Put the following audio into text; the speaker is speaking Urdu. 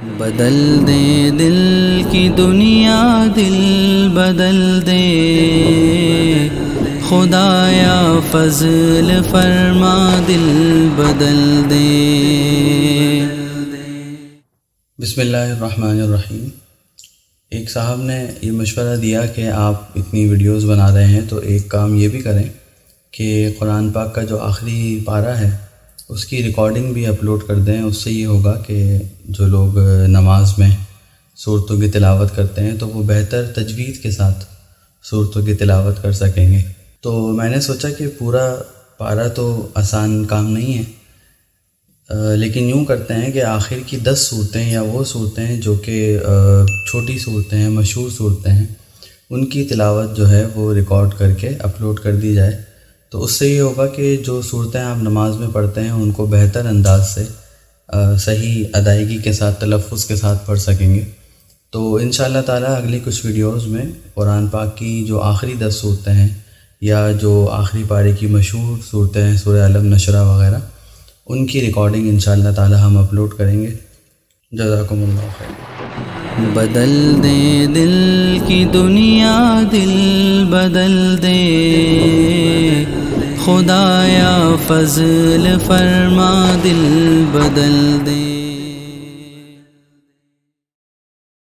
بدل دے دل کی دنیا، دل بدل دے خدایا، فضل فرما دل بدل دے۔ بسم اللہ الرحمن الرحیم۔ ایک صاحب نے یہ مشورہ دیا کہ آپ اتنی ویڈیوز بنا رہے ہیں تو ایک کام یہ بھی کریں کہ قرآن پاک کا جو آخری پارہ ہے اس کی ریکارڈنگ بھی اپلوڈ کر دیں۔ اس سے یہ ہوگا کہ جو لوگ نماز میں سورتوں کی تلاوت کرتے ہیں تو وہ بہتر تجوید کے ساتھ سورتوں کی تلاوت کر سکیں گے۔ تو میں نے سوچا کہ پورا پارہ تو آسان کام نہیں ہے، لیکن یوں کرتے ہیں کہ آخر کی 10 صورتیں یا وہ صورتیں جو کہ چھوٹی صورتیں ہیں، مشہور صورتیں ہیں، ان کی تلاوت جو ہے وہ ریکارڈ کر کے اپلوڈ کر دی جائے۔ تو اس سے یہ ہوگا کہ جو صورتیں آپ نماز میں پڑھتے ہیں ان کو بہتر انداز سے صحیح ادائیگی کے ساتھ، تلفظ کے ساتھ پڑھ سکیں گے۔ تو انشاءاللہ تعالیٰ اگلی کچھ ویڈیوز میں قرآن پاک کی جو آخری 10 صورتیں ہیں یا جو آخری پارے کی مشہور صورتیں ہیں، سورہ علم، نشرہ وغیرہ، ان کی ریکارڈنگ انشاءاللہ تعالیٰ ہم اپلوڈ کریں گے۔ جزاکم اللہ خیر۔ بدل دے دل کی دنیا، دل بدل دے خدایا، فضل فرما دل بدل دے۔